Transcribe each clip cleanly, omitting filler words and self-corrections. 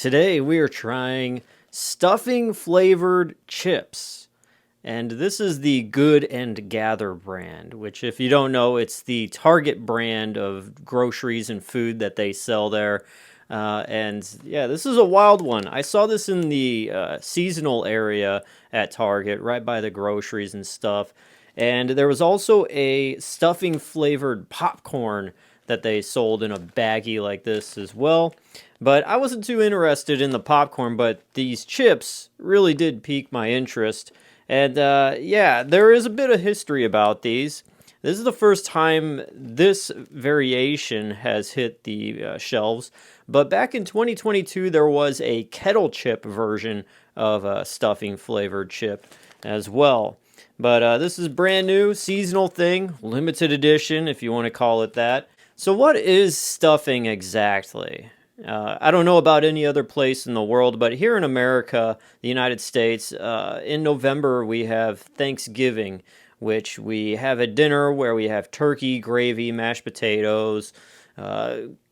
Today we are trying stuffing flavored chips. And this is the Good and Gather brand, which, if you don't know, it's the Target brand of groceries and food that they sell there. And yeah, this is a wild one. I saw this in the seasonal area at Target, right by the groceries and stuff. And there was also a stuffing flavored popcorn that they sold in a baggie like this as well. But I wasn't too interested in the popcorn, but these chips really did pique my interest. And yeah, there is a bit of history about these. This is the first time this variation has hit the shelves. But back in 2022, there was a kettle chip version of a stuffing flavored chip as well. But this is brand new, seasonal thing, limited edition, if you want to call it that. So, what is stuffing exactly? I don't know about any other place in the world, but here in America, the United States, in November we have Thanksgiving, which we have a dinner where we have turkey, gravy, mashed potatoes,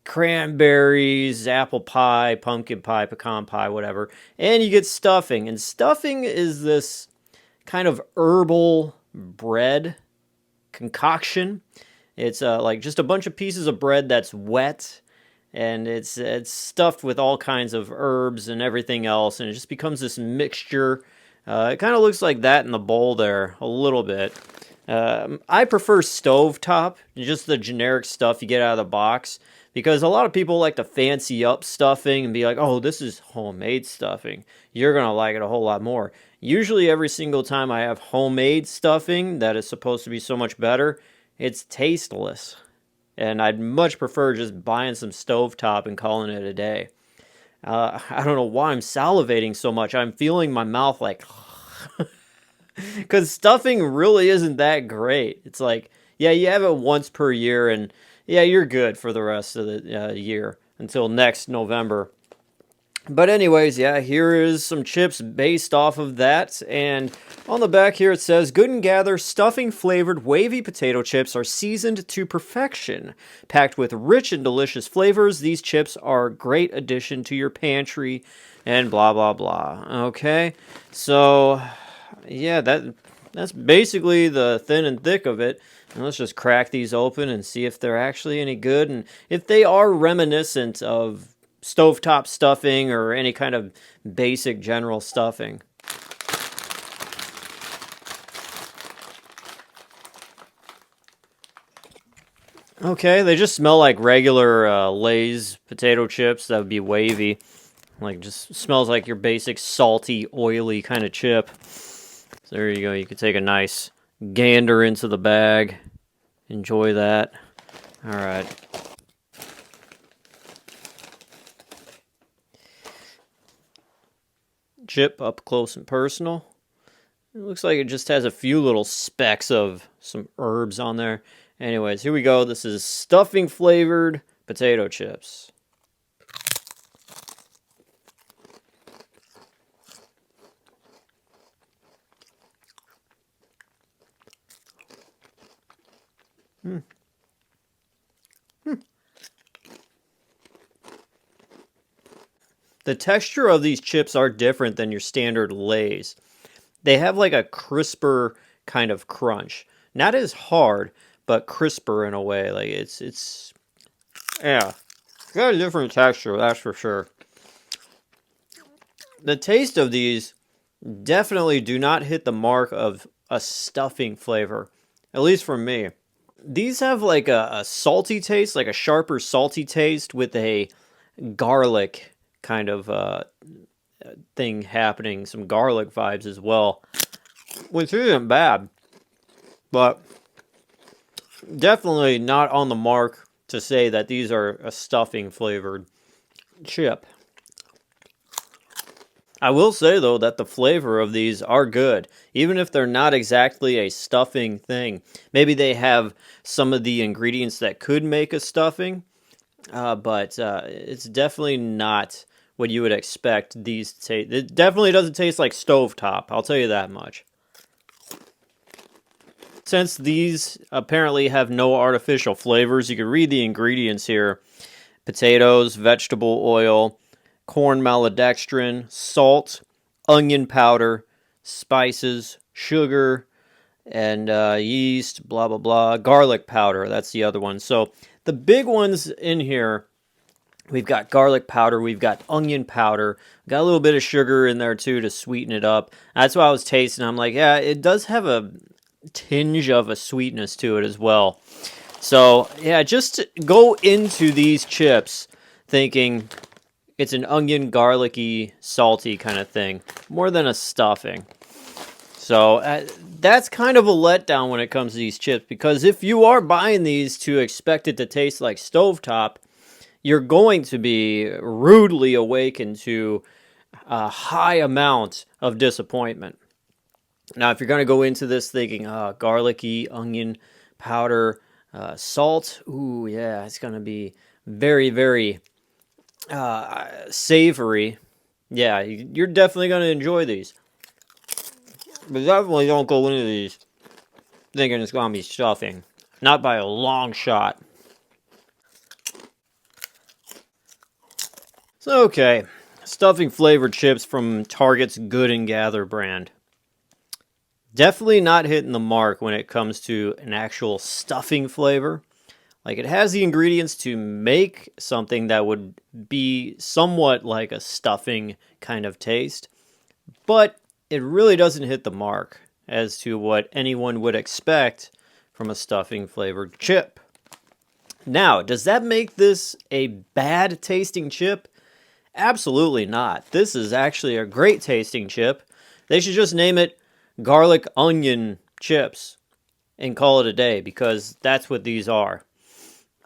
cranberries, apple pie, pumpkin pie, pecan pie, whatever, and you get stuffing. And stuffing is this kind of herbal bread concoction. It's like just a bunch of pieces of bread that's wet, and it's stuffed with all kinds of herbs and everything else, and it just becomes this mixture. It kind of looks like that in the bowl there a little bit. I prefer stovetop, just the generic stuff you get out of the box, because a lot of people like to fancy up stuffing and be like, oh, this is homemade stuffing. You're going to like it a whole lot more. Usually every single time I have homemade stuffing that is supposed to be so much better, it's tasteless. And I'd much prefer just buying some stovetop and calling it a day. I don't know why I'm salivating so much. I'm feeling my mouth like... Because stuffing really isn't that great. It's like, yeah, you have it once per year, and yeah, you're good for the rest of the year until next November. But anyways, yeah, here is some chips based off of that. And on the back here it says, Good and Gather stuffing flavored wavy potato chips are seasoned to perfection. Packed with rich and delicious flavors, these chips are a great addition to your pantry, and blah, blah, blah. Okay, so yeah, that's basically the thin and thick of it. And let's just crack these open and see if they're actually any good, and if they are reminiscent of stovetop stuffing or any kind of basic general stuffing. Okay, they just smell like regular Lay's potato chips that would be wavy. Like, just smells like your basic salty, oily kind of chip. So there you go. You can take a nice gander into the bag. Enjoy that. All right. Chip up close and personal. It looks like it just has a few little specks of some herbs on there. Anyways, here we go. This is stuffing flavored potato chips. The texture of these chips are different than your standard Lay's. They have like a crisper kind of crunch. Not as hard, but crisper in a way. Like it's yeah. It's got a different texture, that's for sure. The taste of these definitely do not hit the mark of a stuffing flavor. At least for me. These have like a salty taste, like a sharper salty taste with a garlic kind of thing happening, some garlic vibes as well, which isn't bad, but definitely not on the mark to say that these are a stuffing flavored chip. I will say though that the flavor of these are good, even if they're not exactly a stuffing thing. Maybe they have some of the ingredients that could make a stuffing, but it's definitely not what you would expect these to taste. It definitely doesn't taste like stovetop, I'll tell you that much. Since these apparently have no artificial flavors, you can read the ingredients here. Potatoes, vegetable oil, corn maltodextrin, salt, onion powder, spices, sugar, and yeast, blah, blah, blah. Garlic powder, that's the other one. So the big ones in here, we've got garlic powder, we've got onion powder, got a little bit of sugar in there too to sweeten it up. That's what I was tasting. I'm like, yeah, it does have a tinge of a sweetness to it as well. So yeah, just go into these chips thinking it's an onion, garlicky, salty kind of thing, more than a stuffing. So that's kind of a letdown when it comes to these chips, because if you are buying these to expect it to taste like stovetop, you're going to be rudely awakened to a high amount of disappointment. Now, if you're going to go into this thinking, garlicky, onion powder, salt, ooh, yeah, it's going to be very, very savory. Yeah, you're definitely going to enjoy these. But definitely don't go into these thinking it's going to be stuffing. Not by a long shot. So, okay, stuffing flavored chips from Target's Good and Gather brand. Definitely not hitting the mark when it comes to an actual stuffing flavor. Like, it has the ingredients to make something that would be somewhat like a stuffing kind of taste, but it really doesn't hit the mark as to what anyone would expect from a stuffing flavored chip. Now, does that make this a bad tasting chip? Absolutely not. This is actually a great tasting chip. They should just name it garlic onion chips and call it a day, because that's what these are.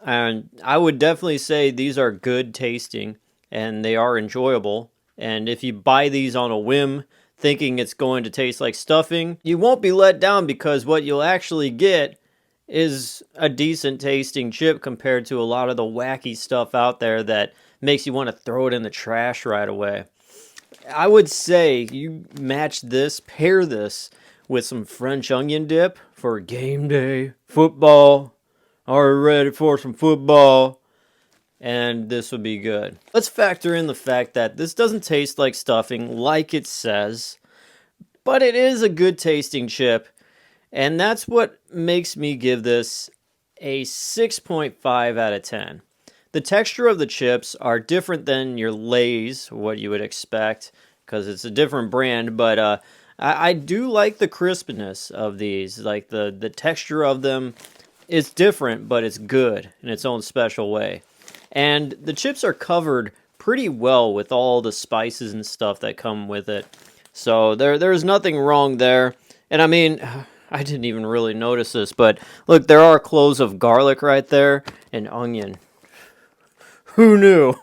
And I would definitely say these are good tasting and they are enjoyable. And if you buy these on a whim thinking it's going to taste like stuffing, you won't be let down, because what you'll actually get is a decent tasting chip compared to a lot of the wacky stuff out there that makes you want to throw it in the trash right away. I would say you match this, pair this with some French onion dip for game day, football, are you ready for some football? And this would be good. Let's factor in the fact that this doesn't taste like stuffing like it says, but it is a good tasting chip, and that's what makes me give this a 6.5 out of 10. The texture of the chips are different than your Lay's, what you would expect, because it's a different brand, but I do like the crispness of these. Like the texture of them is different, but it's good in its own special way. And the chips are covered pretty well with all the spices and stuff that come with it. So there's nothing wrong there. And I mean, I didn't even really notice this, but look, there are cloves of garlic right there and onion. Who knew?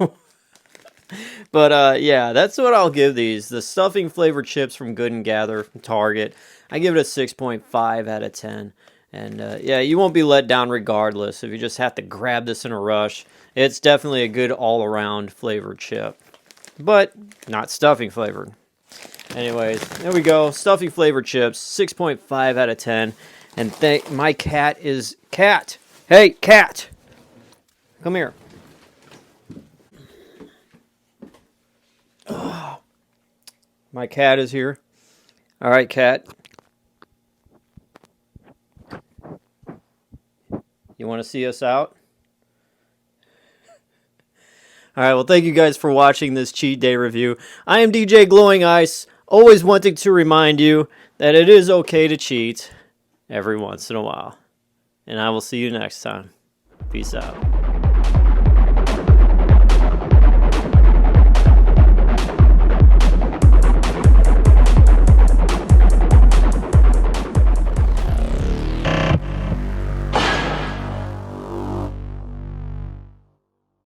But yeah, that's what I'll give these. The stuffing flavored chips from Good and Gather from Target. I give it a 6.5 out of 10. And yeah, you won't be let down regardless if you just have to grab this in a rush. It's definitely a good all-around flavored chip, but not stuffing flavored. Anyways, there we go. Stuffing flavored chips, 6.5 out of 10. And my cat is... Cat! Hey, cat! Come here. Oh, my cat is here. All right, cat. You want to see us out? All right, well, thank you guys for watching this cheat day review. I am DJ Glowing Ice, always wanting to remind you that it is okay to cheat every once in a while. And I will see you next time. Peace out.